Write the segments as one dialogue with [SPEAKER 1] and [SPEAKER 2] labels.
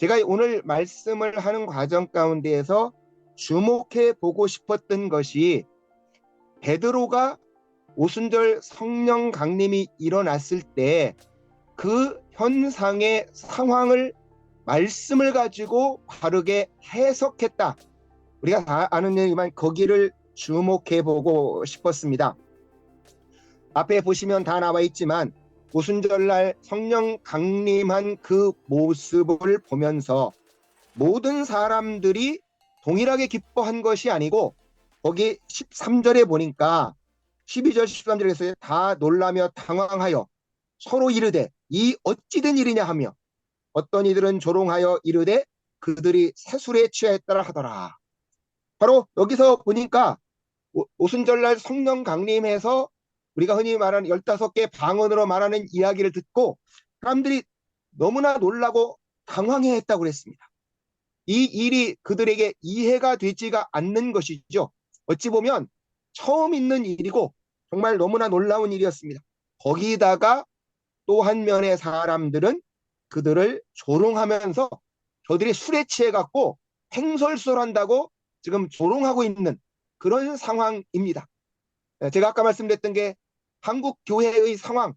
[SPEAKER 1] 제가 오늘 말씀을 하는 과정 가운데에서 주목해 보고 싶었던 것이 베드로가 오순절 성령 강림이 일어났을 때 그 현상의 상황을 말씀을 가지고 바르게 해석했다. 우리가 다 아는 얘기지만 거기를 주목해 보고 싶었습니다. 앞에 보시면 다 나와 있지만 오순절날 성령 강림한 그 모습을 보면서 모든 사람들이 동일하게 기뻐한 것이 아니고 거기 13절에 보니까 12절 13절에서 다 놀라며 당황하여 서로 이르되 이 어찌 된 일이냐 하며 어떤 이들은 조롱하여 이르되 그들이 새술에 취하였더라 하더라. 바로 여기서 보니까 오순절날 성령 강림해서 우리가 흔히 말하는 15개 방언으로 말하는 이야기를 듣고 사람들이 너무나 놀라고 당황해했다고 그랬습니다. 이 일이 그들에게 이해가 되지가 않는 것이죠. 어찌 보면 처음 있는 일이고 정말 너무나 놀라운 일이었습니다. 거기다가 또 한 면의 사람들은 그들을 조롱하면서 저들이 술에 취해갖고 횡설수설한다고 지금 조롱하고 있는 그런 상황입니다. 제가 아까 말씀드렸던 게 한국 교회의 상황,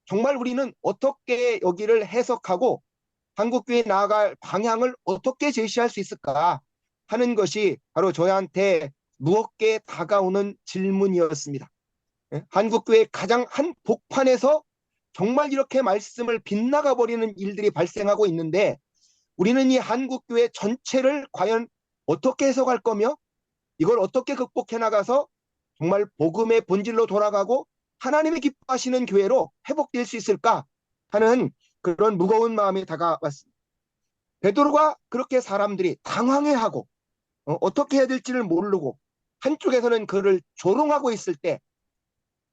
[SPEAKER 1] 정말 우리는 어떻게 여기를 해석하고 한국 교회에 나아갈 방향을 어떻게 제시할 수 있을까 하는 것이 바로 저희한테 무겁게 다가오는 질문이었습니다. 한국 교회의 가장 한 복판에서 정말 이렇게 말씀을 빗나가 버리는 일들이 발생하고 있는데 우리는 이 한국 교회 전체를 과연 어떻게 해석할 거며 이걸 어떻게 극복해 나가서 정말 복음의 본질로 돌아가고 하나님이 기뻐하시는 교회로 회복될 수 있을까 하는 그런 무거운 마음이 다가왔습니다. 베드로가 그렇게 사람들이 당황해하고 어떻게 해야 될지를 모르고 한쪽에서는 그를 조롱하고 있을 때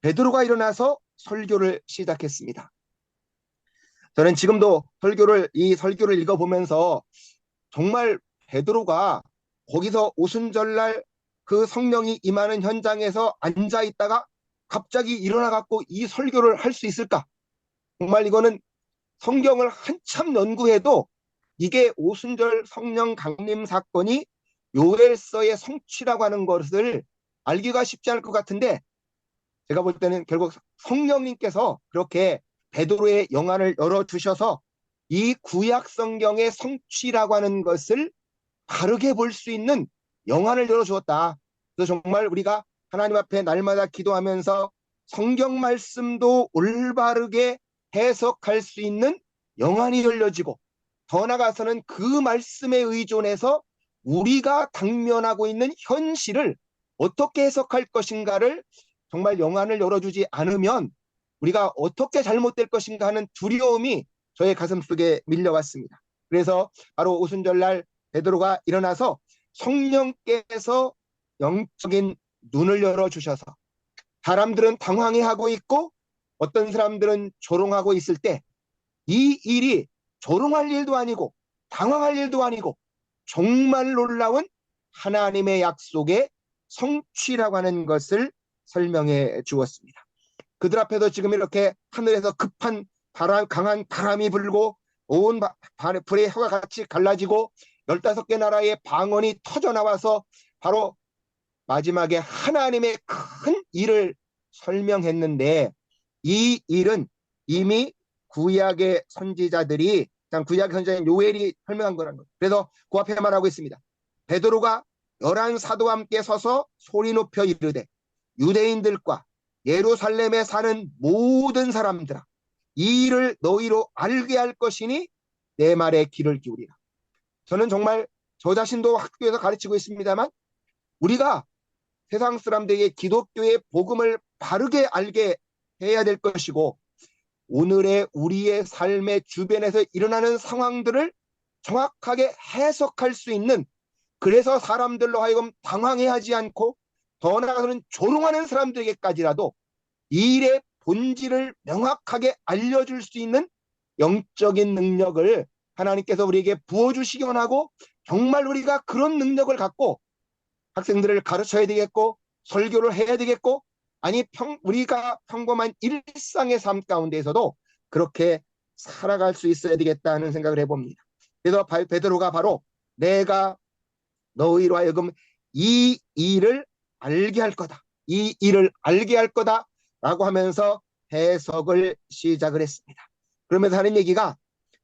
[SPEAKER 1] 베드로가 일어나서 설교를 시작했습니다. 저는 지금도 이 설교를 읽어보면서 정말 베드로가 거기서 오순절날 그 성령이 임하는 현장에서 앉아 있다가 갑자기 일어나 갖고 이 설교를 할 수 있을까? 정말 이거는 성경을 한참 연구해도 이게 오순절 성령 강림 사건이 요엘서의 성취라고 하는 것을 알기가 쉽지 않을 것 같은데 제가 볼 때는 결국 성령님께서 그렇게 베드로의 영안을 열어주셔서 이 구약 성경의 성취라고 하는 것을 바르게 볼 수 있는 영안을 열어주었다. 그래서 정말 우리가 하나님 앞에 날마다 기도하면서 성경 말씀도 올바르게 해석할 수 있는 영안이 열려지고 더 나아가서는 그 말씀에 의존해서 우리가 당면하고 있는 현실을 어떻게 해석할 것인가를 정말 영안을 열어주지 않으면 우리가 어떻게 잘못될 것인가 하는 두려움이 저의 가슴속에 밀려왔습니다. 그래서 바로 오순절날 베드로가 일어나서 성령께서 영적인 눈을 열어주셔서 사람들은 당황해하고 있고 어떤 사람들은 조롱하고 있을 때 이 일이 조롱할 일도 아니고 당황할 일도 아니고 정말 놀라운 하나님의 약속의 성취라고 하는 것을 설명해 주었습니다. 그들 앞에도 지금 이렇게 하늘에서 급한 바람, 강한 바람이 불고 온 불의 혀가 같이 갈라지고 15개 나라의 방언이 터져나와서 바로 마지막에 하나님의 큰 일을 설명했는데 이 일은 이미 구약의 선지자들이 구약의 선지자인 요엘이 설명한 거라는 거예요. 그래서 그 앞에 말하고 있습니다. 베드로가 11 사도와 함께 서서 소리 높여 이르되 유대인들과 예루살렘에 사는 모든 사람들아 이 일을 너희로 알게 할 것이니 내 말에 귀를 기울이라. 저는 정말 저 자신도 학교에서 가르치고 있습니다만 우리가 세상 사람들에게 기독교의 복음을 바르게 알게 해야 될 것이고 오늘의 우리의 삶의 주변에서 일어나는 상황들을 정확하게 해석할 수 있는 그래서 사람들로 하여금 당황해하지 않고 더 나아가서는 조롱하는 사람들에게까지라도 이 일의 본질을 명확하게 알려줄 수 있는 영적인 능력을 하나님께서 우리에게 부어주시기 원하고 정말 우리가 그런 능력을 갖고 학생들을 가르쳐야 되겠고 설교를 해야 되겠고 아니 우리가 평범한 일상의 삶 가운데에서도 그렇게 살아갈 수 있어야 되겠다는 생각을 해봅니다. 그래서 베드로가 바로 내가 너희로 하여금 이 일을 알게 할 거다. 이 일을 알게 할 거다. 라고 하면서 해석을 시작을 했습니다. 그러면서 하는 얘기가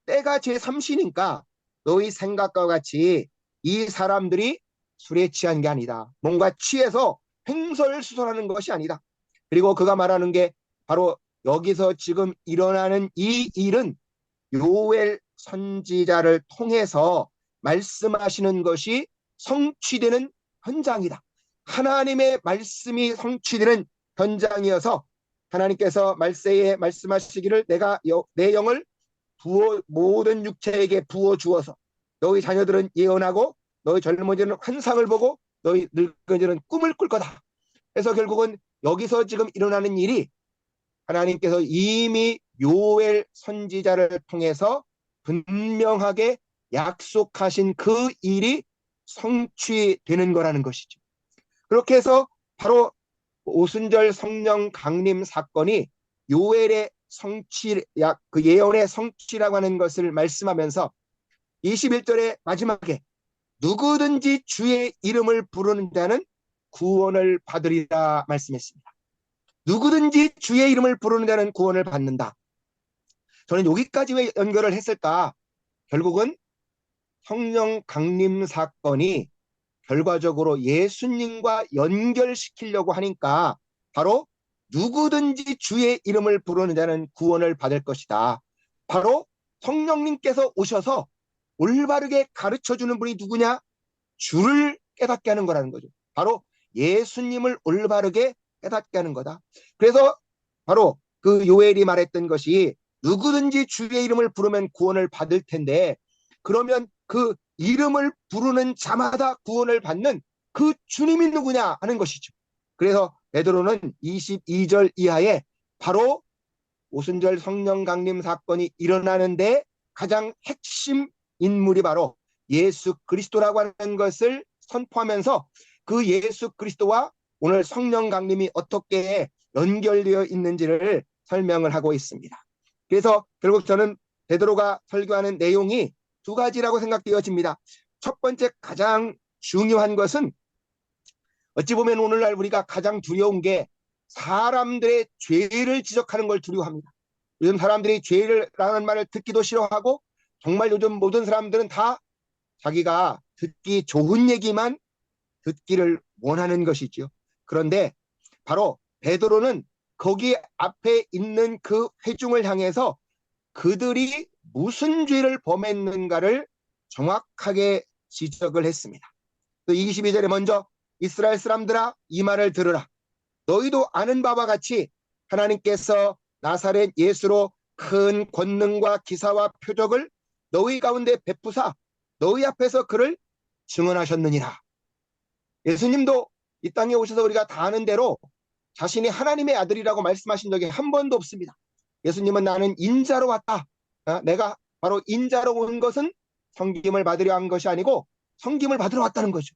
[SPEAKER 1] 때가 제3시니까 너희 생각과 같이 이 사람들이 술에 취한 게 아니다. 뭔가 취해서 횡설수설하는 것이 아니다. 그리고 그가 말하는 게 바로 여기서 지금 일어나는 이 일은 요엘 선지자를 통해서 말씀하시는 것이 성취되는 현장이다. 하나님의 말씀이 성취되는 현장이어서 하나님께서 말세에 말씀하시기를 내가 내 영을 모든 육체에게 부어 주어서 너희 자녀들은 예언하고 너희 젊은이들은 환상을 보고 너희 늙은이들은 꿈을 꿀 거다. 그래서 결국은 여기서 지금 일어나는 일이 하나님께서 이미 요엘 선지자를 통해서 분명하게 약속하신 그 일이 성취되는 거라는 것이죠. 그렇게 해서 바로 오순절 성령 강림 사건이 요엘의 성취, 그 예언의 성취라고 하는 것을 말씀하면서 21절의 마지막에 누구든지 주의 이름을 부르는 자는 구원을 받으리라 말씀했습니다. 누구든지 주의 이름을 부르는 자는 구원을 받는다. 저는 여기까지 왜 연결을 했을까? 결국은 성령 강림 사건이 결과적으로 예수님과 연결시키려고 하니까 바로 누구든지 주의 이름을 부르는 자는 구원을 받을 것이다. 바로 성령님께서 오셔서 올바르게 가르쳐주는 분이 누구냐? 주를 깨닫게 하는 거라는 거죠. 바로 예수님을 올바르게 깨닫게 하는 거다. 그래서 바로 그 요엘이 말했던 것이 누구든지 주의 이름을 부르면 구원을 받을 텐데 그러면 그 이름을 부르는 자마다 구원을 받는 그 주님이 누구냐 하는 것이죠. 그래서 베드로는 22절 이하에 바로 오순절 성령 강림 사건이 일어나는데 가장 핵심 인물이 바로 예수 그리스도라고 하는 것을 선포하면서 그 예수 그리스도와 오늘 성령 강림이 어떻게 연결되어 있는지를 설명을 하고 있습니다. 그래서 결국 저는 베드로가 설교하는 내용이 두 가지라고 생각되어집니다. 첫 번째 가장 중요한 것은 어찌 보면 오늘날 우리가 가장 두려운 게 사람들의 죄를 지적하는 걸 두려워합니다. 요즘 사람들이 죄라는 말을 듣기도 싫어하고 정말 요즘 모든 사람들은 다 자기가 듣기 좋은 얘기만 듣기를 원하는 것이죠. 그런데 바로 베드로는 거기 앞에 있는 그 회중을 향해서 그들이 무슨 죄를 범했는가를 정확하게 지적을 했습니다. 22절에 먼저 이스라엘 사람들아 이 말을 들으라. 너희도 아는 바와 같이 하나님께서 나사렛 예수로 큰 권능과 기사와 표적을 너희 가운데 베푸사 너희 앞에서 그를 증언하셨느니라. 예수님도 이 땅에 오셔서 우리가 다 아는 대로 자신이 하나님의 아들이라고 말씀하신 적이 한 번도 없습니다. 예수님은 나는 인자로 왔다. 내가 바로 인자로 온 것은 성김을 받으려 한 것이 아니고 성김을 받으러 왔다는 거죠.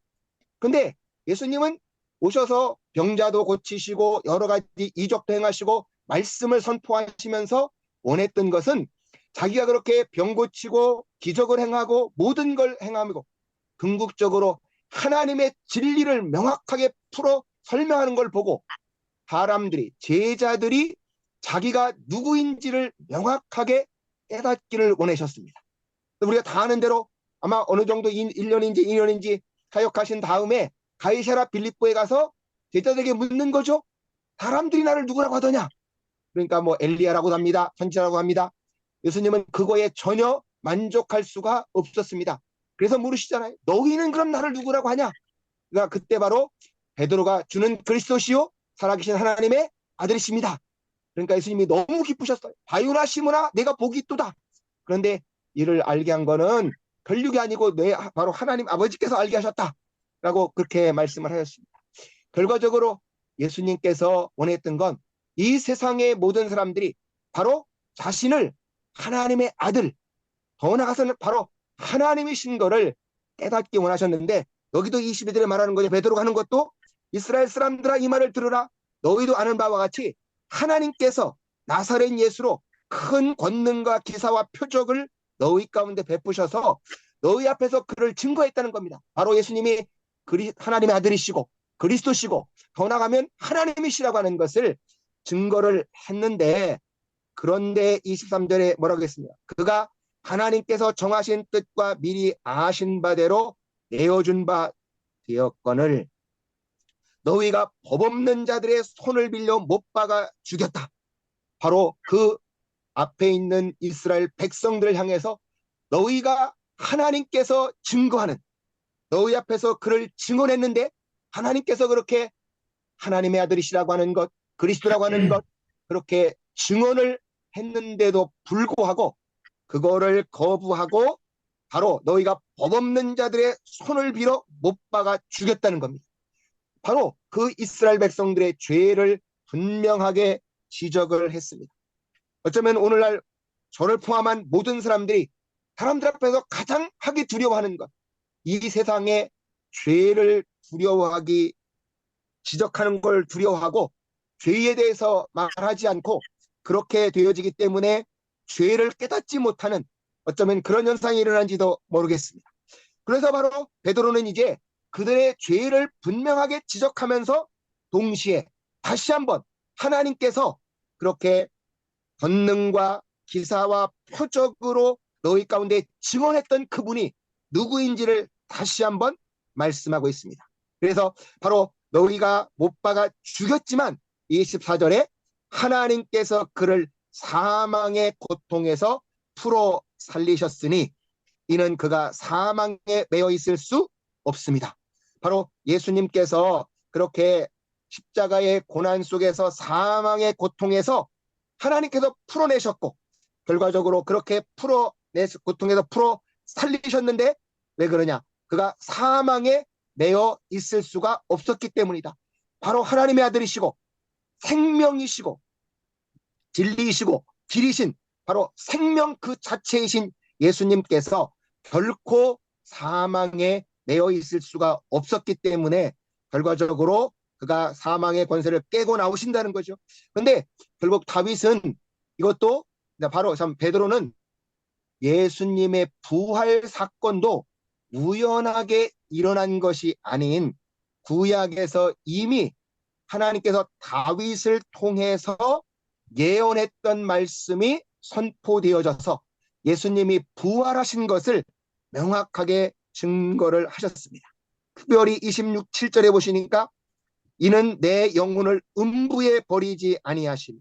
[SPEAKER 1] 근데 예수님은 오셔서 병자도 고치시고 여러 가지 이적도 행하시고 말씀을 선포하시면서 원했던 것은 자기가 그렇게 병 고치고 기적을 행하고 모든 걸 행하고 궁극적으로 하나님의 진리를 명확하게 풀어 설명하는 걸 보고 사람들이 제자들이 자기가 누구인지를 명확하게 깨닫기를 원하셨습니다. 우리가 다 아는 대로 아마 어느 정도 1년인지 2년인지 사역하신 다음에 가이사라 빌립보에 가서 제자들에게 묻는 거죠. 사람들이 나를 누구라고 하더냐? 그러니까 뭐 엘리야라고 합니다. 선지자라고 합니다. 예수님은 그거에 전혀 만족할 수가 없었습니다. 그래서 물으시잖아요. 너희는 그럼 나를 누구라고 하냐? 그러니까 그때 바로 베드로가 주는 그리스도시요 살아계신 하나님의 아들이십니다. 그러니까 예수님이 너무 기쁘셨어요. 바요나 시므나 내가 복이 있도다. 그런데 이를 알게 한 거는 권력이 아니고 바로 하나님 아버지께서 알게 하셨다라고 그렇게 말씀을 하셨습니다. 결과적으로 예수님께서 원했던 건 이 세상의 모든 사람들이 바로 자신을 하나님의 아들, 더 나아가서는 바로 하나님이신 거를 깨닫기 원하셨는데 여기도 22절에 말하는 거죠. 베드로가 하는 것도 이스라엘 사람들아 이 말을 들으라. 너희도 아는 바와 같이 하나님께서 나사렛 예수로 큰 권능과 기사와 표적을 너희 가운데 베푸셔서 너희 앞에서 그를 증거했다는 겁니다. 바로 예수님이 하나님의 아들이시고 그리스도시고 더 나아가면 하나님이시라고 하는 것을 증거를 했는데, 그런데 23절에 뭐라고 했습니까? 그가 하나님께서 정하신 뜻과 미리 아신 바대로 내어준 바 되었거늘 너희가 법 없는 자들의 손을 빌려 못 박아 죽였다. 바로 그 앞에 있는 이스라엘 백성들을 향해서 너희가 하나님께서 증거하는, 너희 앞에서 그를 증언했는데 하나님께서 그렇게 하나님의 아들이시라고 하는 것, 그리스도라고 하는 것 그렇게 증언을 했는데도 불구하고 그거를 거부하고 바로 너희가 법 없는 자들의 손을 빌어 못 박아 죽였다는 겁니다. 바로 그 이스라엘 백성들의 죄를 분명하게 지적을 했습니다. 어쩌면 오늘날 저를 포함한 모든 사람들이 사람들 앞에서 가장 하기 두려워하는 것, 이 세상의 죄를 두려워하기, 지적하는 걸 두려워하고 죄에 대해서 말하지 않고 그렇게 되어지기 때문에 죄를 깨닫지 못하는 어쩌면 그런 현상이 일어난지도 모르겠습니다. 그래서 바로 베드로는 이제 그들의 죄를 분명하게 지적하면서 동시에 다시 한번 하나님께서 그렇게 권능과 기사와 표적으로 너희 가운데 증언했던 그분이 누구인지를 다시 한번 말씀하고 있습니다. 그래서 바로 너희가 못 박아 죽였지만 24절에 하나님께서 그를 사망의 고통에서 풀어 살리셨으니 이는 그가 사망에 매여 있을 수 없습니다. 바로 예수님께서 그렇게 십자가의 고난 속에서 사망의 고통에서 하나님께서 풀어내셨고 결과적으로 그렇게 고통에서 풀어 살리셨는데 왜 그러냐? 그가 사망에 매여 있을 수가 없었기 때문이다. 바로 하나님의 아들이시고 생명이시고 진리이시고 길이신 바로 생명 그 자체이신 예수님께서 결코 사망에 매여 있을 수가 없었기 때문에 결과적으로 그가 사망의 권세를 깨고 나오신다는 거죠. 그런데 결국 다윗은 이것도 바로 참 베드로는 예수님의 부활 사건도 우연하게 일어난 것이 아닌 구약에서 이미 하나님께서 다윗을 통해서 예언했던 말씀이 선포되어져서 예수님이 부활하신 것을 명확하게 증거를 하셨습니다. 특별히 26절에 보시니까 이는 내 영혼을 음부에 버리지 아니하시며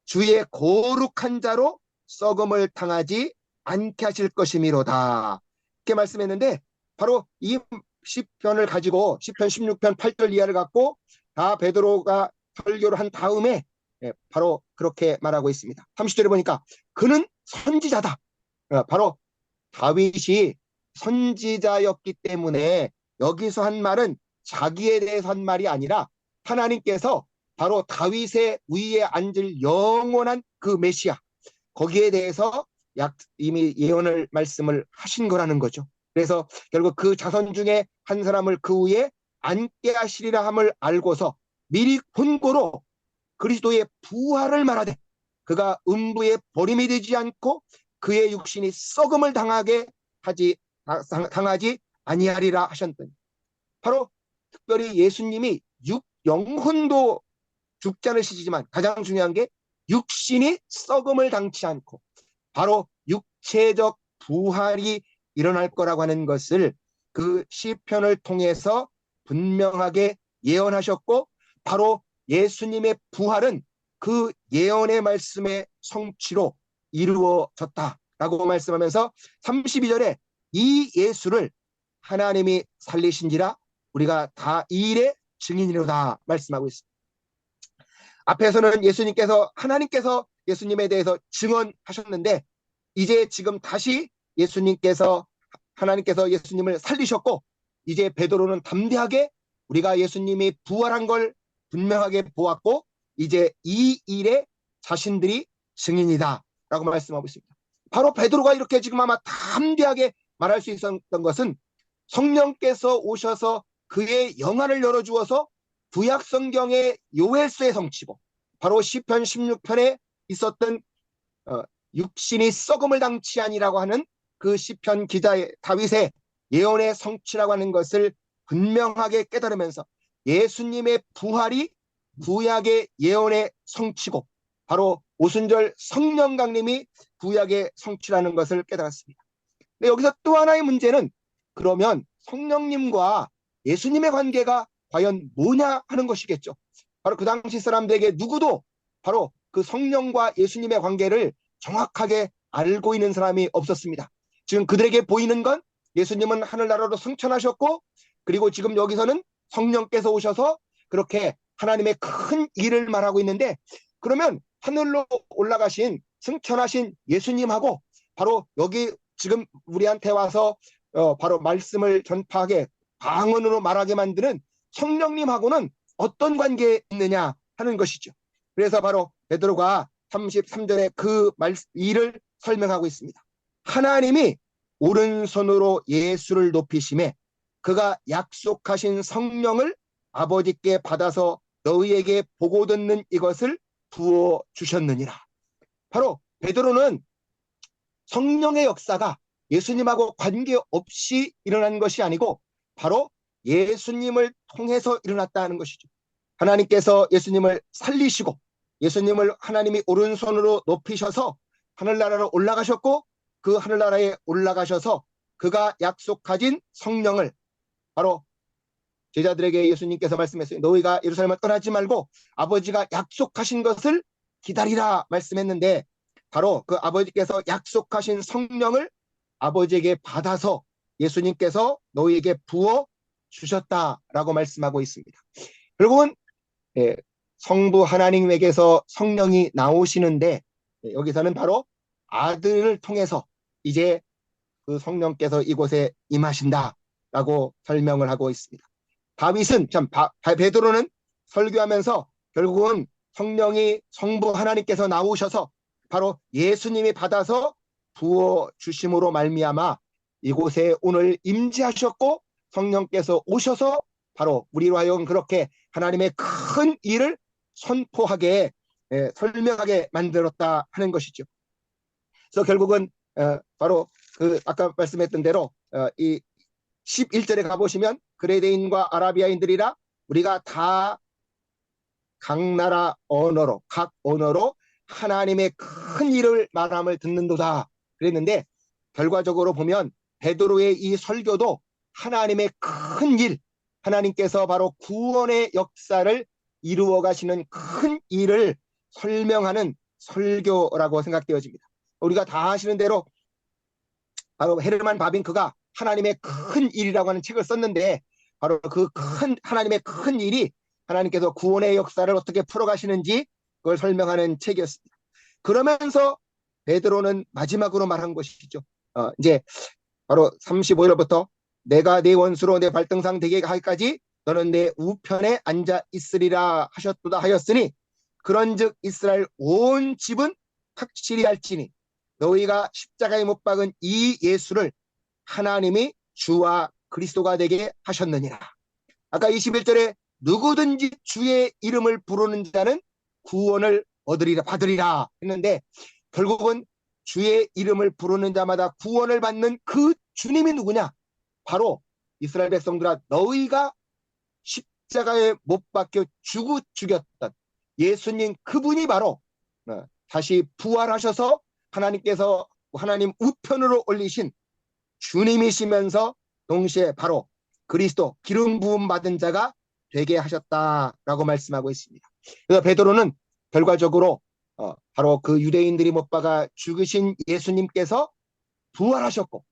[SPEAKER 1] 주의 거룩한 자로 썩음을 당하지 않게 하실 것이미로다. 이렇게 말씀했는데 바로 이 시편을 가지고 시편 16편 8절 이하를 갖고 다 베드로가 설교를 한 다음에 바로 그렇게 말하고 있습니다. 30절에 보니까 그는 선지자다. 바로 다윗이 선지자였기 때문에 여기서 한 말은 자기에 대해서 한 말이 아니라 하나님께서 바로 다윗의 위에 앉을 영원한 그 메시아, 거기에 대해서 이미 예언을 말씀을 하신 거라는 거죠. 그래서 결국 그 자손 중에 한 사람을 그 위에 앉게 하시리라 함을 알고서 미리 본고로 그리스도의 부활을 말하되 그가 음부에 버림이 되지 않고 그의 육신이 썩음을 당하지 아니하리라 하셨더니 바로 특별히 예수님이 영혼도 죽지 않으시지만 가장 중요한 게 육신이 썩음을 당치 않고 바로 육체적 부활이 일어날 거라고 하는 것을 그 시편을 통해서 분명하게 예언하셨고 바로 예수님의 부활은 그 예언의 말씀의 성취로 이루어졌다라고 말씀하면서 32절에 이 예수를 하나님이 살리신지라 우리가 다 이 일의 증인이로다 말씀하고 있습니다. 앞에서는 하나님께서 예수님에 대해서 증언하셨는데 이제 지금 다시 하나님께서 예수님을 살리셨고 이제 베드로는 담대하게 우리가 예수님이 부활한 걸 분명하게 보았고 이제 이 일에 자신들이 증인이다 라고 말씀하고 있습니다. 바로 베드로가 이렇게 지금 아마 담대하게 말할 수 있었던 것은 성령께서 오셔서 그의 영안을 열어주어서 구약 성경의 요엘서의 성취고 바로 시편 16편에 있었던 육신이 썩음을 당치 아니라고 하는 그 시편 기자의 다윗의 예언의 성취라고 하는 것을 분명하게 깨달으면서 예수님의 부활이 구약의 예언의 성취고 바로 오순절 성령 강림이 구약의 성취라는 것을 깨달았습니다. 근데 여기서 또 하나의 문제는 그러면 성령님과 예수님의 관계가 과연 뭐냐 하는 것이겠죠. 바로 그 당시 사람들에게 누구도 바로 그 성령과 예수님의 관계를 정확하게 알고 있는 사람이 없었습니다. 지금 그들에게 보이는 건 예수님은 하늘나라로 승천하셨고 그리고 지금 여기서는 성령께서 오셔서 그렇게 하나님의 큰 일을 말하고 있는데 그러면 하늘로 올라가신 승천하신 예수님하고 바로 여기 지금 우리한테 와서 바로 말씀을 전파하게 방언으로 말하게 만드는 성령님하고는 어떤 관계에 있느냐 하는 것이죠. 그래서 바로 베드로가 33절에 그 일을 설명하고 있습니다. 하나님이 오른손으로 예수를 높이심에 그가 약속하신 성령을 아버지께 받아서 너희에게 보고 듣는 이것을 부어 주셨느니라. 바로 베드로는 성령의 역사가 예수님하고 관계없이 일어난 것이 아니고 바로 예수님을 통해서 일어났다는 것이죠. 하나님께서 예수님을 살리시고 예수님을 하나님이 오른손으로 높이셔서 하늘나라로 올라가셨고 그 하늘나라에 올라가셔서 그가 약속하신 성령을 바로 제자들에게 예수님께서 말씀했어요. 너희가 예루살렘을 떠나지 말고 아버지가 약속하신 것을 기다리라 말씀했는데 바로 그 아버지께서 약속하신 성령을 아버지에게 받아서 예수님께서 너희에게 부어 주셨다라고 말씀하고 있습니다. 결국은 성부 하나님에게서 성령이 나오시는데 여기서는 바로 아들을 통해서 이제 그 성령께서 이곳에 임하신다라고 설명을 하고 있습니다. 다윗은 베드로는 설교하면서 결국은 성령이 성부 하나님께서 나오셔서 바로 예수님이 받아서 부어 주심으로 말미암아 이곳에 오늘 임재하셨고 성령께서 오셔서 바로 우리로 하여금 그렇게 하나님의 큰 일을 선포하게 설명하게 만들었다 하는 것이죠. 그래서 결국은 바로 그 아까 말씀했던 대로 이 11절에 가보시면 그레데인과 아라비아인들이라 우리가 다 각 나라 언어로 각 언어로 하나님의 큰 일을 말함을 듣는도다 그랬는데 결과적으로 보면 베드로의 이 설교도 하나님의 큰 일, 하나님께서 바로 구원의 역사를 이루어 가시는 큰 일을 설명하는 설교라고 생각되어집니다. 우리가 다 아시는 대로 바로 헤르만 바빙크가 하나님의 큰 일이라고 하는 책을 썼는데 바로 그 큰 하나님의 큰 일이 하나님께서 구원의 역사를 어떻게 풀어가시는지 그걸 설명하는 책이었습니다. 그러면서 베드로는 마지막으로 말한 것이죠. 이제 바로 35절부터 내가 네 원수로 내 발등상 되게 하기까지 너는 내 우편에 앉아 있으리라 하셨도다 하였으니 그런즉 이스라엘 온 집은 확실히 할지니 너희가 십자가에 못 박은 이 예수를 하나님이 주와 그리스도가 되게 하셨느니라. 아까 21절에 누구든지 주의 이름을 부르는 자는 구원을 받으리라 했는데 결국은 주의 이름을 부르는 자마다 구원을 받는 그 주님이 누구냐? 바로 이스라엘 백성들아 너희가 십자가에 못 박혀 죽였던 예수님 그분이 바로 다시 부활하셔서 하나님께서 하나님 우편으로 올리신 주님이시면서 동시에 바로 그리스도 기름 부음 받은 자가 되게 하셨다라고 말씀하고 있습니다. 그래서 베드로는 결과적으로 바로 그 유대인들이 못 박아 죽으신 예수님께서 부활하셨고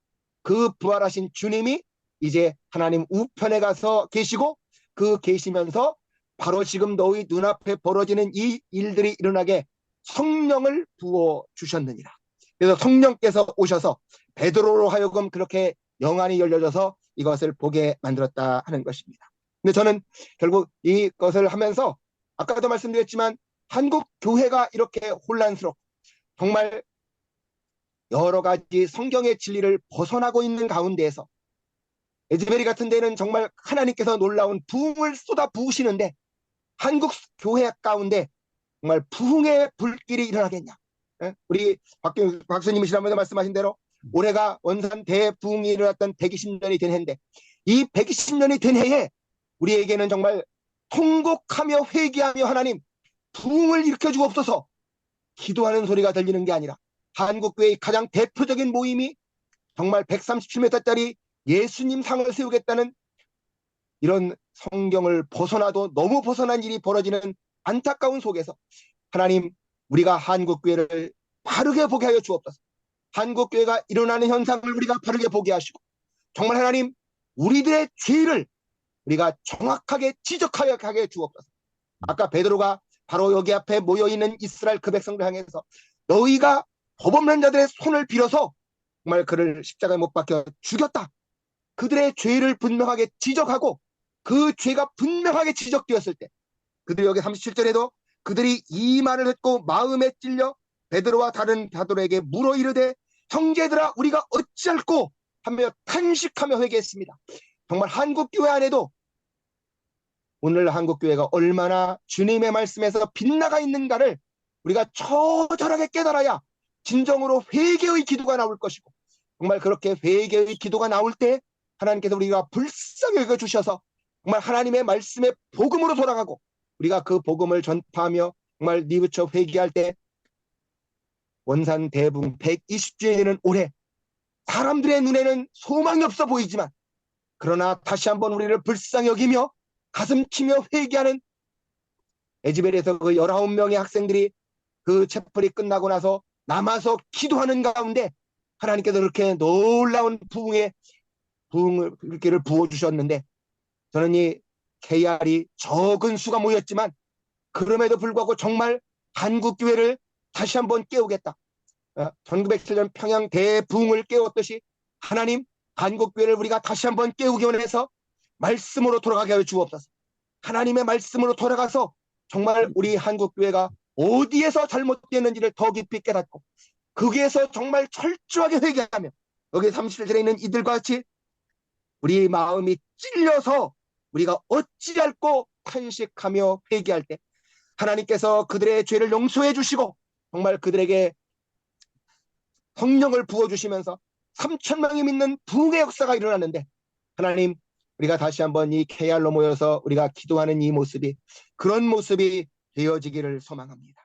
[SPEAKER 1] 그 부활하신 주님이 이제 하나님 우편에 가서 계시고 그 계시면서 바로 지금 너희 눈앞에 벌어지는 이 일들이 일어나게 성령을 부어 주셨느니라. 그래서 성령께서 오셔서 베드로로 하여금 그렇게 영안이 열려져서 이것을 보게 만들었다 하는 것입니다. 근데 저는 결국 이것을 하면서 아까도 말씀드렸지만 한국 교회가 이렇게 혼란스럽고 정말 여러 가지 성경의 진리를 벗어나고 있는 가운데에서 에즈베리 같은 데는 정말 하나님께서 놀라운 부흥을 쏟아 부으시는데 한국 교회 가운데 정말 부흥의 불길이 일어나겠냐. 우리 박수님이 지난번에 말씀하신 대로 올해가 원산 대부흥이 일어났던 120년이 된 해인데 이 120년이 된 해에 우리에게는 정말 통곡하며 회개하며 하나님 부흥을 일으켜 주옵소서 기도하는 소리가 들리는 게 아니라 한국교회의 가장 대표적인 모임이 정말 137m짜리 예수님 상을 세우겠다는 이런 성경을 벗어나도 너무 벗어난 일이 벌어지는 안타까운 속에서 하나님 우리가 한국교회를 바르게 보게 하여 주옵소서. 한국교회가 일어나는 현상을 우리가 바르게 보게 하시고 정말 하나님 우리들의 죄를 우리가 정확하게 지적하여 가게 주옵소서. 아까 베드로가 바로 여기 앞에 모여있는 이스라엘 그 백성들 향해서 너희가 법 없는 자들의 손을 빌어서 정말 그를 십자가에 못 박혀 죽였다. 그들의 죄를 분명하게 지적하고 그 죄가 분명하게 지적되었을 때 그들이 여기 37절에도 그들이 이 말을 했고 마음에 찔려 베드로와 다른 사도에게 물어 이르되 형제들아 우리가 어찌할꼬 하며 탄식하며 회개했습니다. 정말 한국교회 안에도 오늘 한국교회가 얼마나 주님의 말씀에서 빗나가 있는가를 우리가 처절하게 깨달아야 진정으로 회개의 기도가 나올 것이고 정말 그렇게 회개의 기도가 나올 때 하나님께서 우리가 불쌍히 여겨주셔서 정말 하나님의 말씀의 복음으로 돌아가고 우리가 그 복음을 전파하며 정말 뉘우쳐 회개할 때 원산 대붕 120주에 되는 올해 사람들의 눈에는 소망이 없어 보이지만 그러나 다시 한번 우리를 불쌍히 여기며 가슴 치며 회개하는 에즈벨에서 그 19명의 학생들이 그 채플이 끝나고 나서 남아서 기도하는 가운데 하나님께서 그렇게 놀라운 부흥을 이렇게를 부어주셨는데 저는 이 KR이 적은 수가 모였지만 그럼에도 불구하고 정말 한국교회를 다시 한번 깨우겠다. 1907년 평양 대부흥을 깨웠듯이 하나님 한국교회를 우리가 다시 한번 깨우기 원해서 말씀으로 돌아가게 하여 주옵소서. 하나님의 말씀으로 돌아가서 정말 우리 한국교회가 어디에서 잘못되었는지를 더 깊이 깨닫고 거기에서 정말 철저하게 회개하며 여기 37절에 있는 이들과 같이 우리 마음이 찔려서 우리가 어찌할꼬 탄식하며 회개할 때 하나님께서 그들의 죄를 용서해 주시고 정말 그들에게 성령을 부어주시면서 3,000명이 믿는 부흥의 역사가 일어났는데 하나님 우리가 다시 한번 이 KR로 모여서 우리가 기도하는 이 모습이 그런 모습이 되어지기를 소망합니다.